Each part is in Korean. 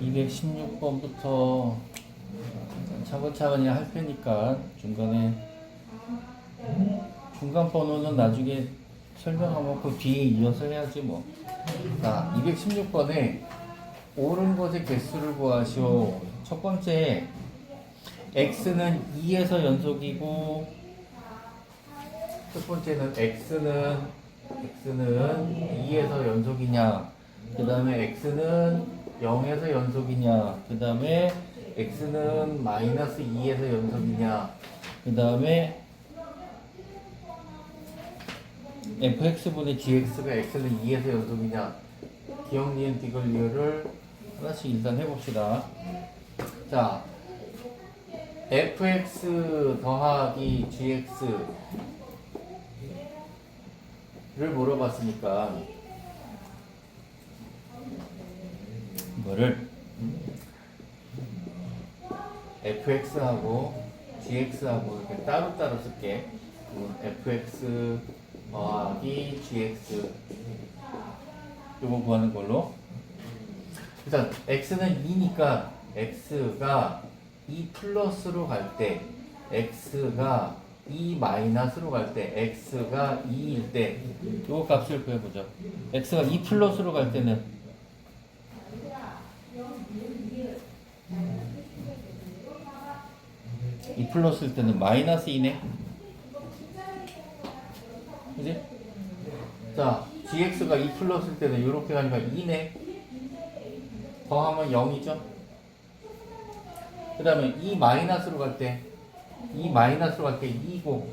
216번부터 차근차근히 할 테니까 중간 번호는 나중에 설명하면 그 뒤에 이어서 해야지 뭐. 자, 216번에 옳은 것의 개수를 구하시오. 첫 번째, x는 2에서 연속이고, 첫 번째는 x는 2에서 연속이냐, 그 다음에 x는 0에서 연속이냐, 그 다음에 x는 마이너스 2에서 연속이냐, 그 다음에 fx분의 gx가 x는 2에서 연속이냐, 기억, 니은, 디귿, 리을을 하나씩 일단 해봅시다. 자, fx 더하기 gx를 물어봤으니까 이거를 fx하고 gx하고 이렇게 따로따로 쓸게. fx 더하기 gx 요거 구하는 걸로. 일단 x는 2니까 x가 2 플러스로 갈 때, x가 2 마이너스로 갈 때, x가 2일 때 요 값을 구해보죠. x가 2 플러스로 갈 때는 2 플러스일 때는 마이너스 2네. 그지? 자, gx가 2 플러스일 때는 이렇게 가니까 2네. 더하면 0이죠. 그 다음에 2 마이너스로 갈 때, 2 마이너스로 갈 때 2고,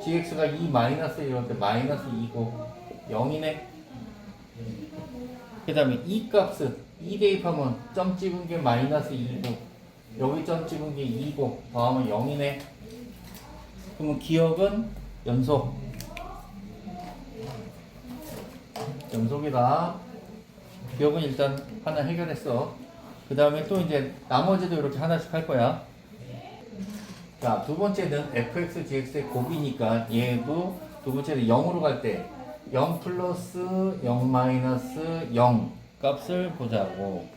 gx가 2 마이너스 이럴 때 마이너스 2고, 0이네. 그 다음에 이 값은 2 대입하면 점 찍은 게 마이너스 2고, 여기 점 찍은 게 2고, 더하면 0이네. 그러면 기억은 연속이다. 기억은 일단 하나 해결했어. 그 다음에 또 이제 나머지도 이렇게 하나씩 할 거야. 자, 두 번째는 fx, gx의 곱이니까 얘도 두 번째는 0으로 갈 때 0 플러스 0 마이너스 0 값을 보자고.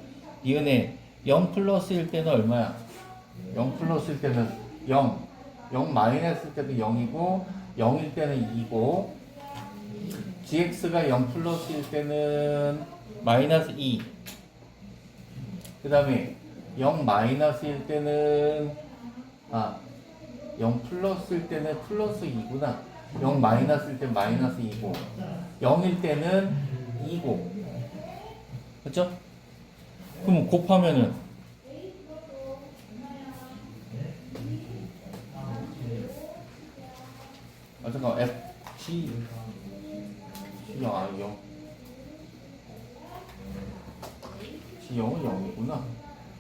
니은에 0 플러스일 때는 얼마야? 0 플러스일 때는 0, 0 마이너스일 때도 0이고 0일 때는 2고, gx가 0 플러스일 때는 마이너스 2, 그 다음에 0 마이너스일 때는 0 플러스일 때는 플러스 2구나. 0 마이너스일 때 마이너스 2고 0일 때는 2고, 그렇죠? 그럼 곱하면은 잠깐만, f g 0 G형은 0이구나.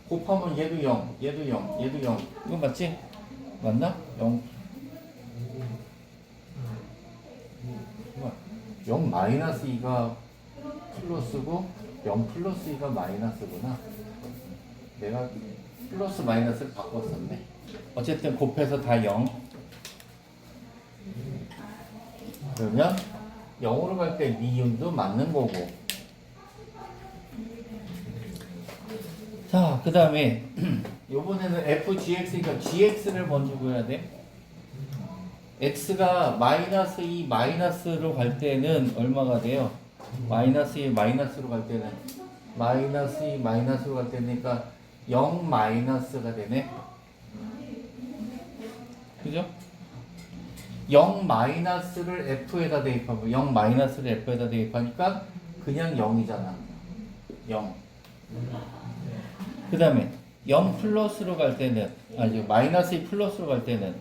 곱하면 얘도 0, 얘도 0, 얘도 0. 이거 맞지? 맞나? 0. 0 마이너스 2가 플러스고 0 플러스 2가 마이너스구나. 내가 플러스 마이너스를 바꿨었네. 어쨌든 곱해서 다 0. 그러면 0으로 갈 때 니은도 맞는 거고. 자, 그 다음에 요번에는 fgx니까 gx를 먼저 구해야 돼. x가 마이너스 2 마이너스로 갈 때는 얼마가 돼요? 마이너스 2 마이너스로 갈 때는 마이너스 2 마이너스로 갈 때니까 0 마이너스가 되네. 그죠? 0 마이너스를 f에다 대입하면 0 마이너스를 f에다 대입하니까 그냥 0이잖아. 0. 그 다음에 0 플러스로 갈 때는, 마이너스 2 플러스로 갈 때는,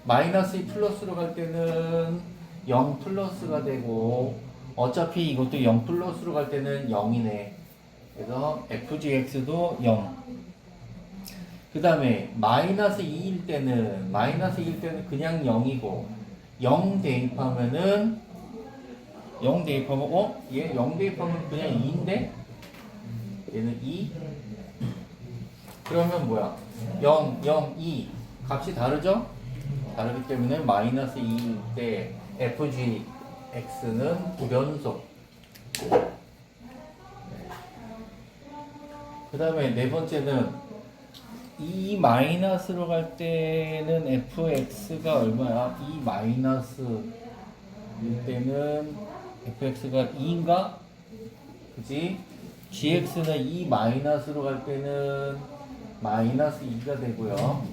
마이너스 2 플러스로 갈 때는 0 플러스가 되고, 어차피 이것도 0 플러스로 갈 때는 0이네. 그래서 fgx도 0. 그 다음에 마이너스 2일 때는 그냥 0이고, 0 대입하면은, 얘 0 대입하면 그냥 2인데? 얘는 2. 그러면 뭐야? 0, 0, 2 값이 다르죠? 다르기 때문에 마이너스 2일 때 fgx는 불연속. 그 다음에 네 번째는 이 마이너스로 갈 때는 fx가 얼마야? 이 마이너스일 때는 fx가 2인가? 그지? gx는 이 마이너스로 갈 때는 마이너스 2가 되고요.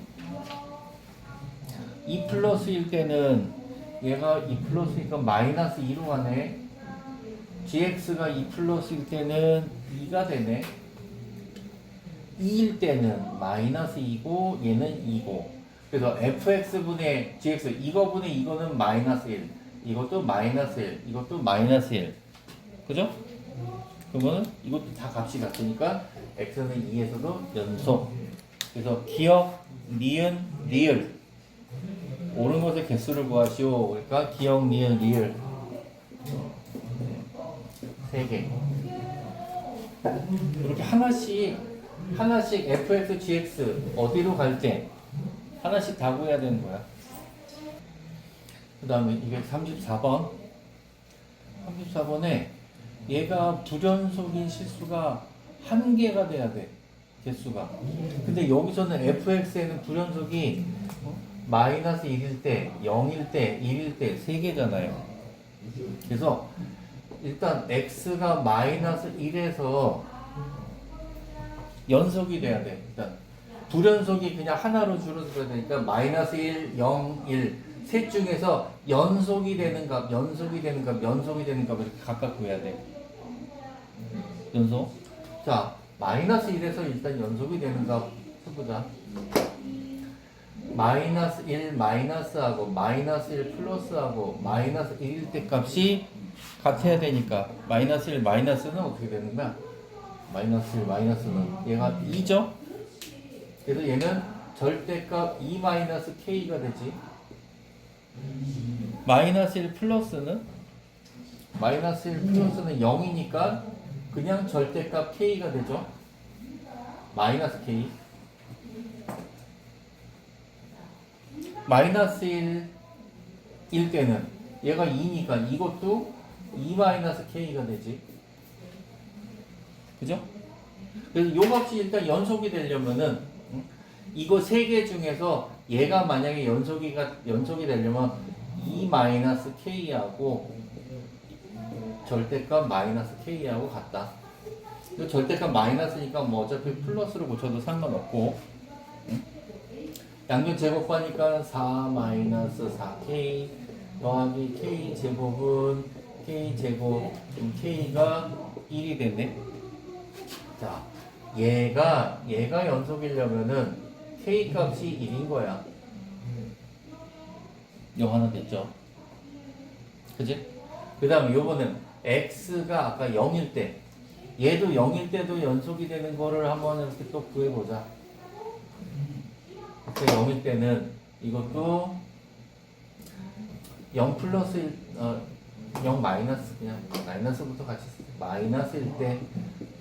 2 플러스일 때는 얘가 2 플러스니까 마이너스 2로 가네. gx가 2 플러스일 때는 2가 되네. 2일 때는 마이너스 2고 얘는 2고, 그래서 fx분의 gx 이거분의 이거는 마이너스 1, 이것도 마이너스 1, 이것도 마이너스 1, 그죠? 그러면은 이것도 다 값이 같으니까 x는 2에서도 연속. 그래서 기억, 니은, 리을 옳은 것의 개수를 구하시오. 그러니까 기억, 니은, 리을 3개. 이렇게 하나씩 fx, gx 어디로 갈 때 하나씩 다 구해야 되는 거야. 그 다음에 이게 34번. 34번에 얘가 불연속인 실수가 한 개가 돼야 돼. 개수가. 근데 여기서는 fx에는 불연속이 마이너스 1일 때, 0일 때, 1일 때 3개잖아요. 그래서 일단 x가 마이너스 1에서 연속이 돼야 돼. 일단 불연속이 그냥 하나로 줄어들어야 되니까 마이너스 1, 0, 1 셋 중에서 연속이 되는 값 이렇게 각각 구해야 돼. 연속. 자, 마이너스 1에서 일단 연속이 되는 값 해보자. 마이너스 1 마이너스하고 마이너스 1 플러스하고 마이너스 1일 때 값이 같아야 되니까 마이너스 1 마이너스는 어떻게 되는 거야? 마이너스 1 마이너스는 얘가 2죠? 그래서 얘는 절대값 2 마이너스 k가 되지. 마이너스 1 플러스는 0이니까 그냥 절대값 k가 되죠. 마이너스 k. 마이너스 1일 때는 얘가 2니까 이것도 2 마이너스 k가 되지. 그죠? 그래서 요 값이 일단 연속이 되려면은 이거 세 개 중에서 얘가 만약에 연속이 되려면 2 마이너스 k하고 절대값 마이너스 k하고 같다. 절대값 마이너스니까 뭐 어차피 플러스로 고쳐도 상관없고, 양변 제곱하니까 4 마이너스 4k 더하기 k 제곱은 k 제곱, k가 1이 됐네. 자, 얘가 연속이려면은 k 값이 1인 거야. 요 하나 됐죠? 그지? 그 다음에 요거는 x가 아까 0일 때, 얘도 0일 때도 연속이 되는 거를 한번 이렇게 또 구해보자. 0일 때는 이것도 0 플러스 1, 0 마이너스, 그냥 마이너스부터 같이 쓰. 마이너스일 때,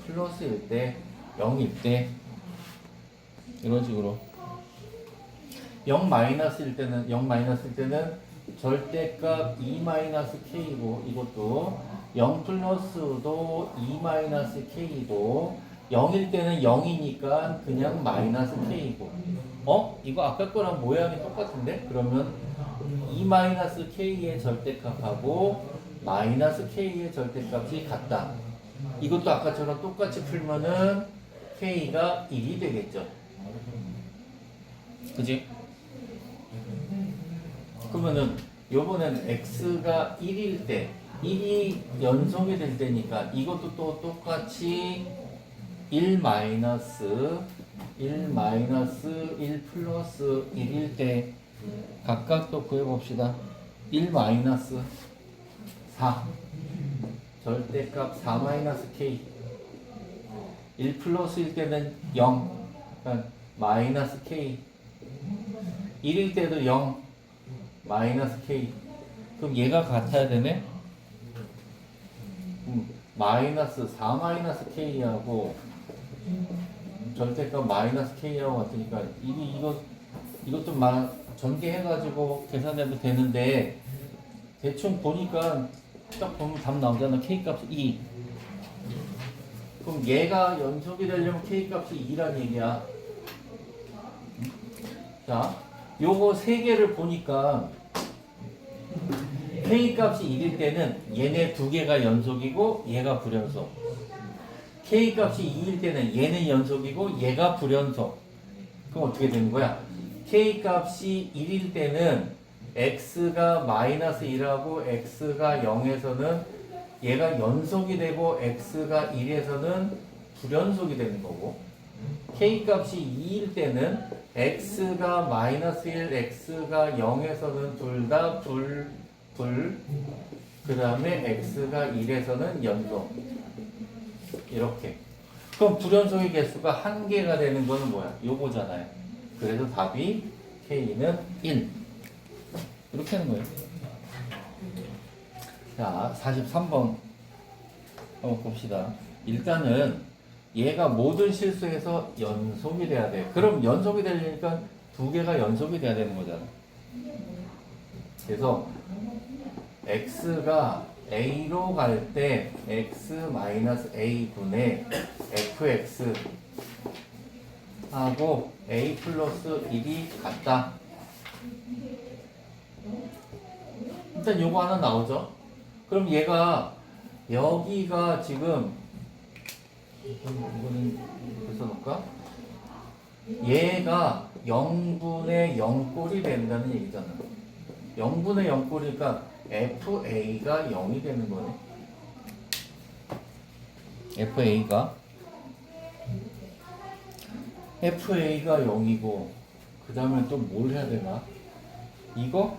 플러스일 때, 0일 때, 이런 식으로. 0 마이너스일 때는 절대값 2 마이너스 k이고, 이것도 0 플러스도 2 마이너스 k이고, 0일 때는 0이니까 그냥 마이너스 k이고. 이거 아까 거랑 모양이 똑같은데? 그러면 2 마이너스 k의 절대값하고 마이너스 k의 절대값이 같다. 이것도 아까처럼 똑같이 풀면은 k가 1이 되겠죠. 그지? 그러면은 요번엔 x가 1일 때, 1이 연속이 될 때니까 이것도 또 똑같이 1 마이너스 1 플러스 1일 때 각각 또 구해봅시다. 1 마이너스 4 절대값 4 마이너스 k, 1 플러스일 때는 0 그러니까 마이너스 k, 1일 때도 0 마이너스 k. 그럼 얘가 같아야 되네. 마이너스 4 마이너스 k하고 절대값 마이너스 k하고 같으니까 이것도 전개해가지고 계산해도 되는데, 대충 보니까 딱 보면 답 나오잖아. k 값 2. 그럼 얘가 연속이 되려면 k 값이 2란 얘기야. 자, 요거 세 개를 보니까 k 값이 1일 때는 얘네 두 개가 연속이고 얘가 불연속. k 값이 2일 때는 얘는 연속이고 얘가 불연속. 그럼 어떻게 되는 거야? k 값이 1일 때는 x가 마이너스 1하고 x가 0에서는 얘가 연속이 되고 x가 1에서는 불연속이 되는 거고, k 값이 2일 때는 x가 마이너스 1, x가 0에서는 둘 다 그 다음에 x가 1에서는 연속. 이렇게. 그럼 불연속의 개수가 한 개가 되는 거는 뭐야? 요거잖아요. 그래서 답이 k는 1. 이렇게 하는 거예요. 자, 43번 한번 봅시다. 일단은 얘가 모든 실수에서 연속이 돼야 돼. 그럼 연속이 되려니까 두 개가 연속이 돼야 되는 거잖아. 그래서 x가 a로 갈 때 x-a분의 fx 하고 a 플러스 1이 같다. 일단 요거 하나 나오죠. 그럼 얘가 여기가 지금 이거는 이렇게 써놓을까? 얘가 0분의 0꼴이 된다는 얘기잖아. 0분의 0꼴이니까 FA가 0이 되는 거네. FA가 0이고 그 다음에 또 뭘 해야 되나? 이거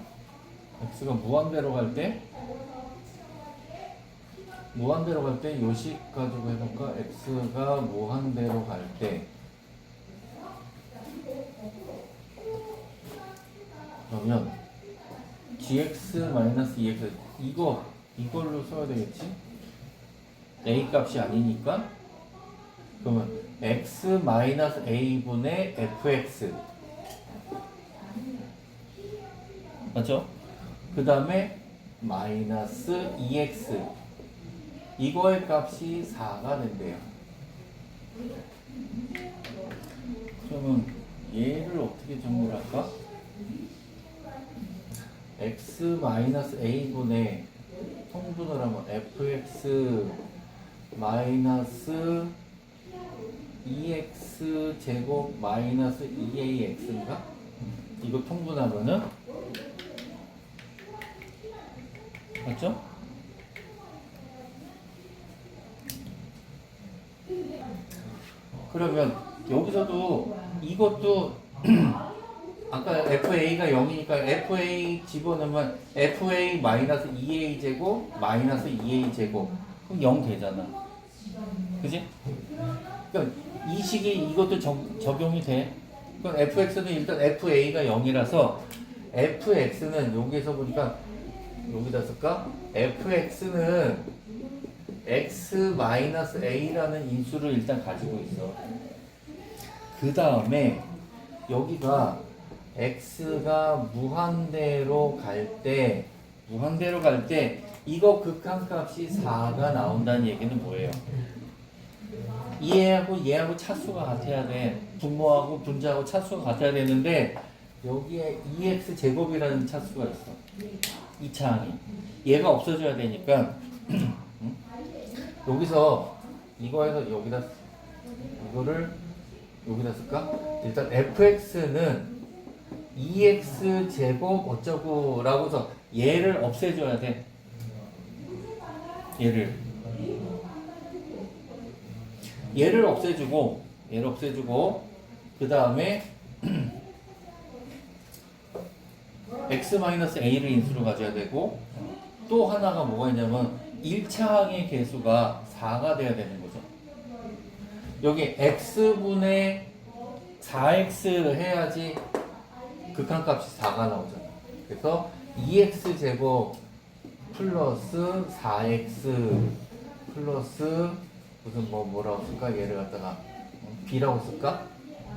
x가 무한대로 갈 때 요식 가지고 해볼까? x가 무한대로 갈 때 그러면 gx-2x 이걸로 써야 되겠지? a 값이 아니니까 그러면 x-a분의 fx 맞죠? 그 다음에 마이너스 2x 이거의 값이 4가 된대요. 그러면 얘를 어떻게 정리를 할까? x-a분의 통분을 하면 fx 마이너스 2x 제곱 마이너스 2ax인가? 이거 통분하면은 맞죠? 그러면 여기서도 이것도 아까 FA가 0이니까 FA 집어넣으면 FA 마이너스 2A 제곱 마이너스 2A 제곱 그럼 0 되잖아. 그지? 그러니까 이 식이 이것도 적용이 돼. 그럼 FX는 일단 FA가 0이라서 FX는 여기에서 보니까 여기다 쓸까? FX는 x-a라는 인수를 일단 가지고 있어. 그 다음에 여기가 x가 무한대로 갈 때 이거 극한값이 4가 나온다는 얘기는 뭐예요? 얘하고 차수가 같아야 돼. 분모하고 분자하고 차수가 같아야 되는데 여기에 2x 제곱이라는 차수가 있어. 이 차항이. 얘가 없어져야 되니까 여기서 이거에서 이거를 여기다 쓸까? 일단 fx는 2x 제곱 어쩌고 라고 해서 얘를 없애줘야 돼. 얘를 없애주고 그 다음에 x-a를 인수로 가져야 되고 또 하나가 뭐가 있냐면 1차항의 개수가 4가 돼야 되는 거죠. 여기 x분의 4x 해야지 극한값이 4가 나오잖아. 그래서 2x 제곱 플러스 4x 플러스 무슨 뭐라고 쓸까? 얘를 갖다가 b라고 쓸까?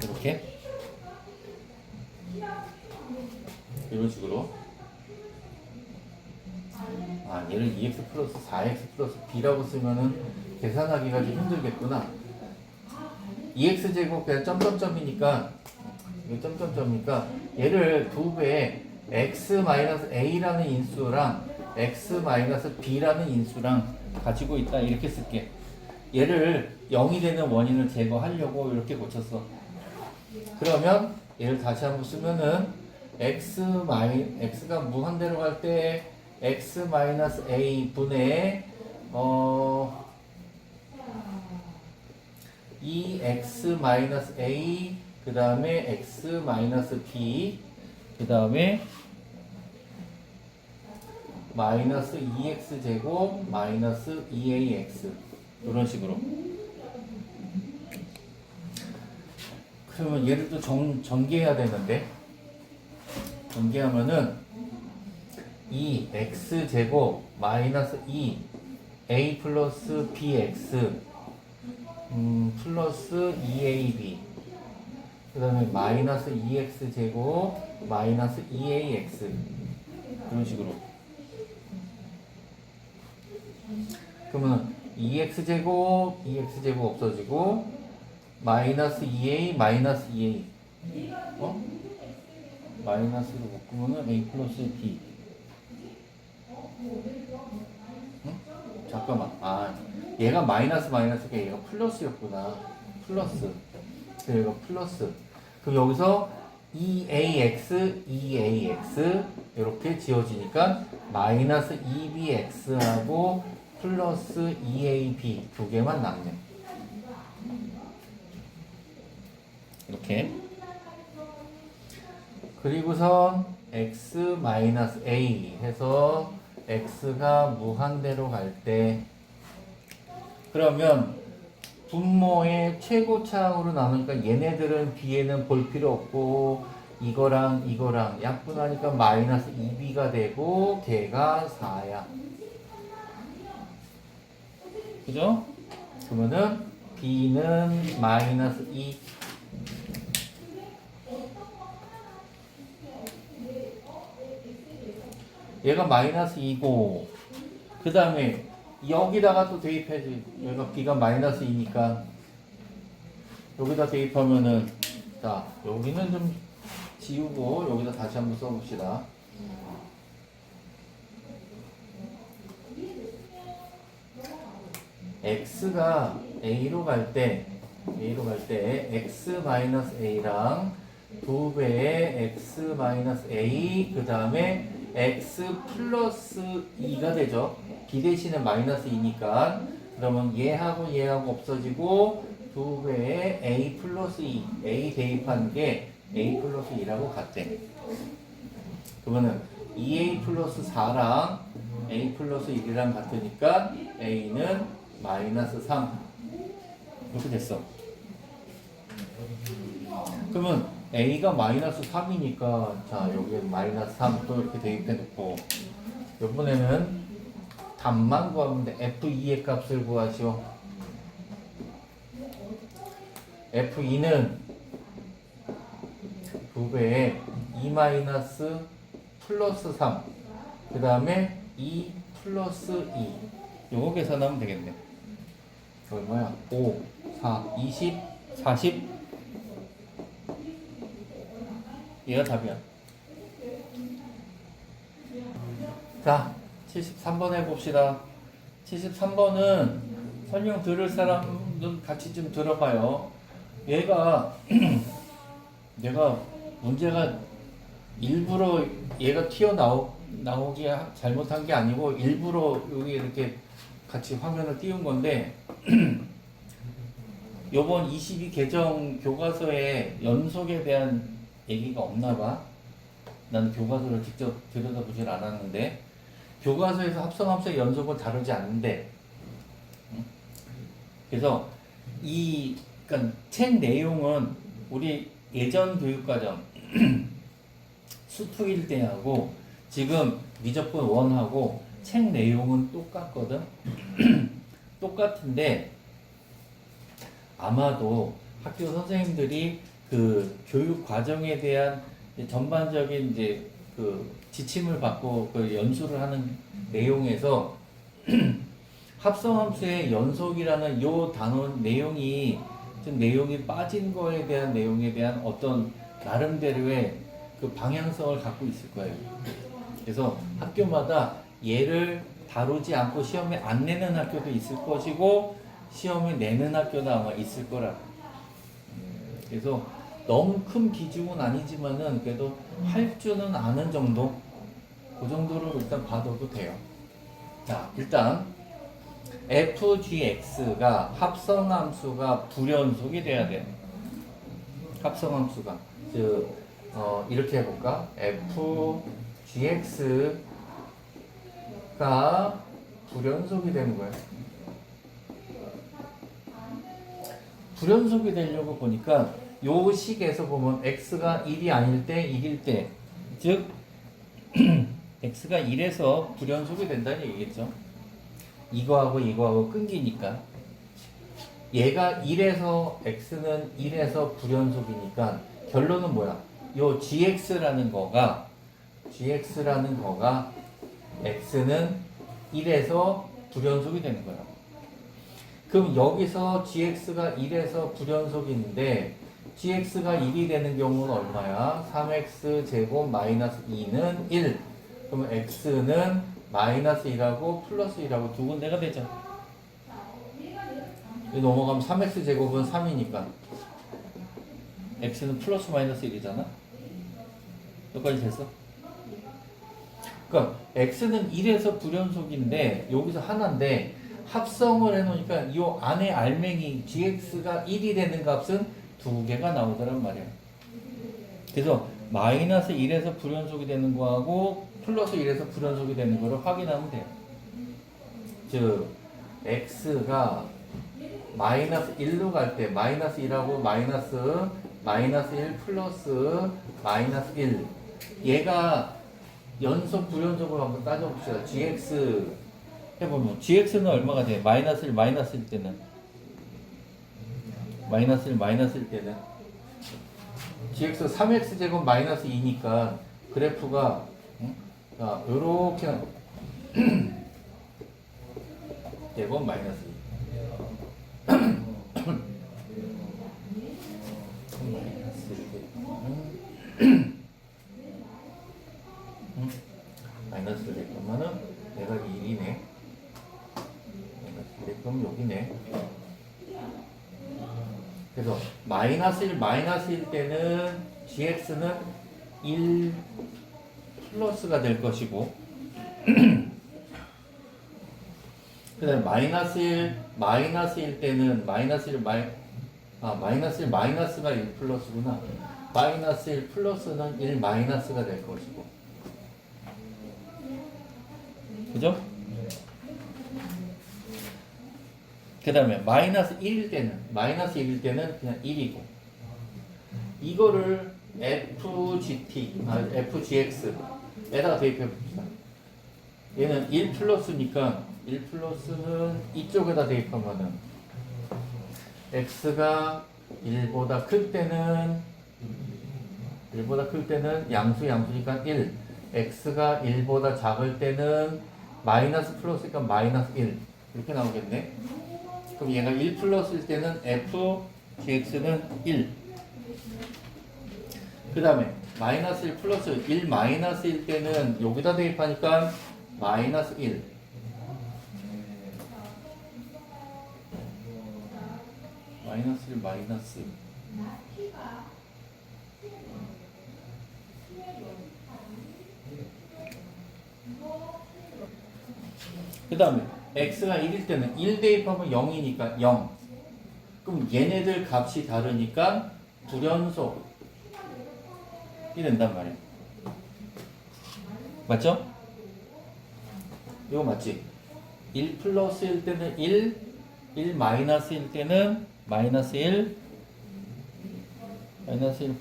이렇게 이런 식으로 얘를 2x 플러스 4x 플러스 b라고 쓰면은 계산하기가 좀 힘들겠구나. 2x 제곱 그냥 점점점이니까 이거 점점점이니까 얘를 2배에 x-a라는 인수랑 x-b라는 인수랑 가지고 있다 이렇게 쓸게. 얘를 0이 되는 원인을 제거하려고 이렇게 고쳤어. 그러면 얘를 다시 한번 쓰면은 x가 무한대로 갈 때 x-a 분의 2x-a 그 다음에 x-b 그 다음에 마이너스 2x 제곱 마이너스 2ax 이런 식으로. 그러면 얘를 또 전개해야 되는데 전개하면은 2x 제곱 마이너스 2a 플러스 bx 플러스 2ab 그 다음에 마이너스 2x 제곱 마이너스 2ax 이런 식으로. 그러면 2x 제곱 없어지고 마이너스 2a 마이너스 2a 마이너스로 묶으면은 a 플러스 b. 응? 잠깐만. 얘가 마이너스니까 얘가 플러스였구나. 플러스. 그래서 얘가 플러스. 그럼 여기서 2ax 이렇게 지워지니까 마이너스 2bx하고 플러스 2ab 두 개만 남네. 이렇게. 그리고선 x-a 해서 x가 무한대로 갈 때 그러면 분모의 최고차항으로 나누니까 얘네들은 뒤에는 볼 필요 없고 이거랑 약분하니까 마이너스 2b가 되고 걔가 4야. 그죠? 그러면은 b는 마이너스 2 얘가 마이너스 2고 그 다음에 여기다가 또 대입해야지. 여기가 b가 마이너스 2니까 여기다 대입하면은 자 여기는 좀 지우고 여기다 다시 한번 써봅시다. x가 a로 갈 때 x-a랑 2배의 x-a 그 다음에 x 플러스 2가 되죠. b 대신에 마이너스 2니까 그러면 얘하고 없어지고 2배의 a 플러스 2 a 대입한 게 a 플러스 2라고 같대. 그러면은 2a 플러스 4랑 a 플러스 1이랑 같으니까 a는 마이너스 3 이렇게 됐어. 그러면 a가 마이너스 3이니까 자 여기에 마이너스 3 또 이렇게 대입해 놓고 이번에는 답만 구하면 돼. f2의 값을 구하시오. f2는 2배에 2 마이너스 플러스 3 그 다음에 2 플러스 2 요거 계산하면 되겠네. 얼마야? 5, 4, 20, 40 얘가 답이야. 자, 73번 해봅시다. 73번은 설명 들을 사람은 같이 좀 들어봐요. 얘가 문제가 일부러 얘가 튀어나오기 잘못한 게 아니고 일부러 여기 이렇게 같이 화면을 띄운 건데 요번 22 개정 교과서에 연속에 대한 얘기가 없나 봐. 나는 교과서를 직접 들여다보질 않았는데 교과서에서 합성함수의 연속을 다루지 않는데 그래서 그러니까 책 내용은 우리 예전 교육과정 수투 1대하고 지금 미적분 1하고 책 내용은 똑같거든. 똑같은데 아마도 학교 선생님들이 그 교육 과정에 대한 전반적인 이제 그 지침을 받고 그 연수를 하는 내용에서 합성함수의 연속이라는 요 단어 내용이 좀 내용이 빠진 거에 대한 내용에 대한 어떤 나름대로의 그 방향성을 갖고 있을 거예요. 그래서 학교마다 얘를 다루지 않고 시험에 안 내는 학교도 있을 것이고 시험에 내는 학교도 아마 있을 거라. 그래서 너무 큰 비중은 아니지만은 그래도 할 줄은 아는 정도, 그 정도로 일단 봐둬도 돼요. 자, 일단 fgx가 합성함수가 불연속이 돼야 돼요. 합성함수가 이렇게 해볼까? fgx가 불연속이 되는 거예요. 불연속이 되려고 보니까 요 식에서 보면 x가 1이 아닐 때 1일 때, 즉 x가 1에서 불연속이 된다는 얘기겠죠. 이거하고 끊기니까 얘가 1에서 x는 1에서 불연속이니까 결론은 뭐야? 요 gx라는 거가 x는 1에서 불연속이 되는 거야. 그럼 여기서 gx가 1에서 불연속인데 gx가 1이 되는 경우는 얼마야? 3x 제곱 마이너스 2는 1. 그러면 x는 마이너스 1하고 플러스 1하고 두 군데가 되죠. 여기 넘어가면 3x 제곱은 3이니까 x는 플러스 마이너스 1이잖아. 여기까지 됐어? 그러니까 x는 1에서 불연속인데 여기서 하나인데 합성을 해놓으니까 이 안에 알맹이 gx가 1이 되는 값은 두 개가 나오더란 말이야. 그래서 마이너스 1에서 불연속이 되는 거하고 플러스 1에서 불연속이 되는 거를 확인하면 돼요. 즉 x가 마이너스 1로 갈 때 마이너스 1하고 마이너스 1 플러스 마이너스 1, 얘가 연속 불연속으로 한번 따져봅시다. gx 해보면 gx는 얼마가 돼? 마이너스 1 마이너스 1 때는 gx 3x 제곱 마이너스 2니까 그래프가 자, 요렇게 제곱 마이너스 2 마이너스를 될 거면은 내가 1이네. 그럼 여기네. 그래서 마이너스 1 때는 gx는 1 플러스가 될 것이고 그 다음에 마이너스 1 때는 마이너스 1 마이너스가 1 플러스구나. 마이너스 1 플러스는 1 마이너스가 될 것이고, 그죠? 그 다음에 마이너스 1일 때는 그냥 1이고, 이거를 fgx에다가 대입해 봅시다. 얘는 1 플러스니까 1 플러스는 이쪽에다 대입하면은 x가 1보다 클 때는 양수니까 1, x가 1보다 작을 때는 마이너스 플러스니까 마이너스 1 이렇게 나오겠네. 그럼 얘가 1 플러스일 때는 fgx는 1. 그 다음에 마이너스 1 플러스 1 마이너스일 때는 여기다 대입하니까 마이너스 1. 마이너스 1 마이너스. 그 다음에 x가 1일 때는 1 대입하면 0이니까 0. 그럼 얘네들 값이 다르니까 불연속이 된단 말이야. 맞죠? 이거 맞지? 1 플러스일 때는 1 마이너스일 때는 마이너스 1 플러스일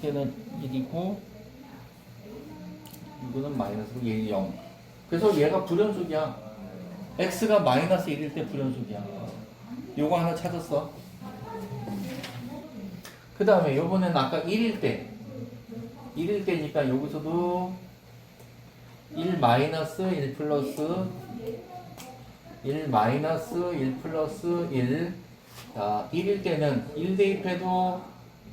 때는 1이고, 이거는 마이너스고 얘는 0. 그래서 얘가 불연속이야. x가 마이너스 1일 때 불연속이야. 요거 하나 찾았어. 그 다음에 요번엔 아까 1일 때니까 여기서도 1 마이너스 1 플러스 1 마이너스 1 플러스 1. 자, 1일 때는 1 대입해도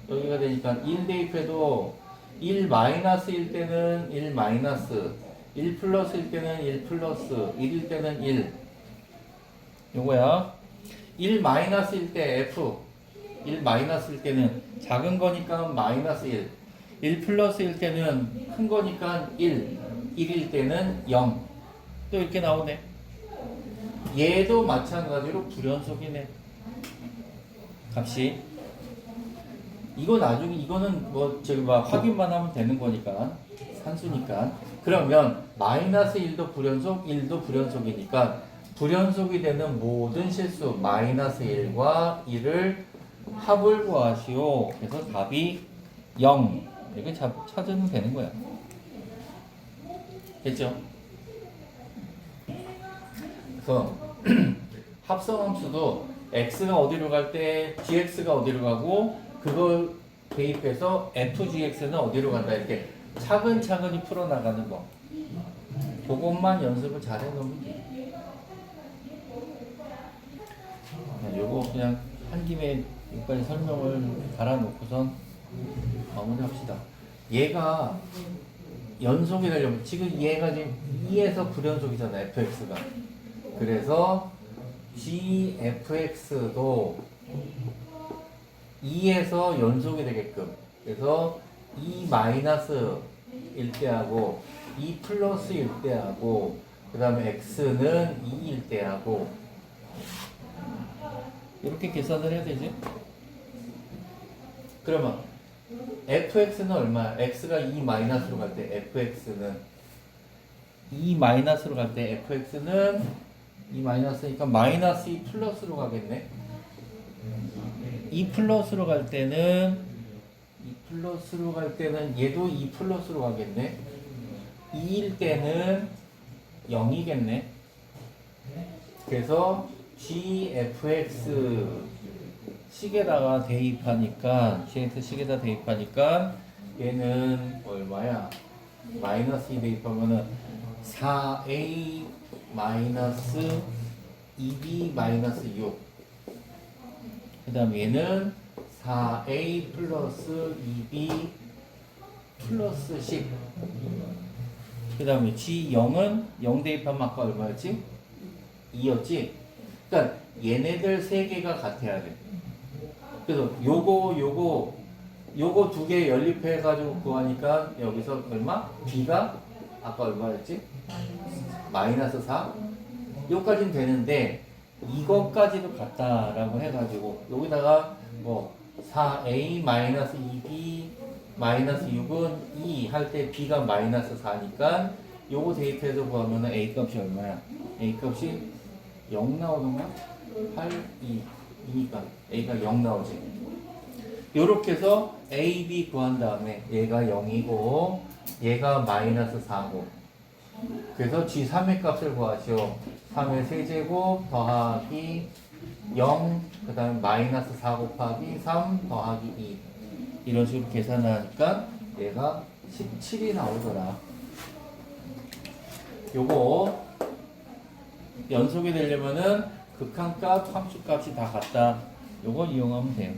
여기가 되니까 1 대입해도 1 마이너스일 때는 1 마이너스 1 플러스일 때는 1 플러스 1일 때는 1. 요거야. 1 마이너스일 때 F 1 마이너스일 때는 작은 거니까 마이너스 1. 1 플러스일 때는 큰 거니까 1. 1일 때는 0. 또 이렇게 나오네. 얘도 마찬가지로 불연속이네. 값이. 이거 나중에 이거는 뭐 저기 막 확인만 하면 되는 거니까 산수니까. 그러면 마이너스 1도 불연속, 1도 불연속이니까 불연속이 되는 모든 실수 마이너스 1과 1을 합을 구하시오. 그래서 답이 0. 이렇게 찾으면 되는 거야. 됐죠? 그래서 합성함수도 x가 어디로 갈 때 gx가 어디로 가고 그걸 대입해서 fgx는 어디로 간다 이렇게 차근차근히 풀어나가는 거. 그것만 연습을 잘 해놓으면 돼. 요거 그냥 한 김에 여기까지 설명을 달아놓고선 마무리합시다. 얘가 연속이 되려면 지금 얘가 지금 2에서 불연속이잖아 fx가. 그래서 gfx도 2에서 연속이 되게끔. 그래서 2 마이너스 1대하고 2 플러스 1대하고 그 다음에 x는 2일 때하고 이렇게 계산을 해야 되지. 그러면 fx는 얼마야? x가 2 마이너스로 갈 때 fx는 2 마이너스로 갈 때 fx는 2 마이너스니까 마이너스 2 플러스로 가겠네. 2 플러스로 갈 때는 얘도 2 플러스로 가겠네. 2일 때는 0이겠네. 그래서 gfx 식에다가 대입하니까 gx 식에다 대입하니까 얘는 얼마야? 마이너스 2 대입하면은 4a 마이너스 2b 마이너스 6. 그 다음 얘는 4a 플러스 2b 플러스 10. 그 다음에 g0은 0 대입하면 아까 얼마였지? 2였지? 그러니까 얘네들 3개가 같아야 돼. 그래서 요거 두 개 연립해가지고 구하니까 여기서 얼마? b가 아까 얼마였지? 마이너스 4? 요까지는 되는데 이것까지도 같다라고 해가지고 여기다가 뭐 4a 마이너스 2b 마이너스 6은 2 할 때 b가 마이너스 4니까 요거 대입해서 구하면 a 값이 얼마야? a 값이 0 나오던가? 8, 2니까 a가 0 나오지. 요렇게 해서 a, b 구한 다음에 얘가 0이고 얘가 마이너스 4고 그래서 g3의 값을 구하시오. 3의 세제곱 더하기 0 그 다음에 마이너스 4 곱하기 3 더하기 2 이런 식으로 계산하니까 얘가 17이 나오더라. 요거 연속이 되려면은 극한값, 함수값이 다 같다. 요거 이용하면 돼요.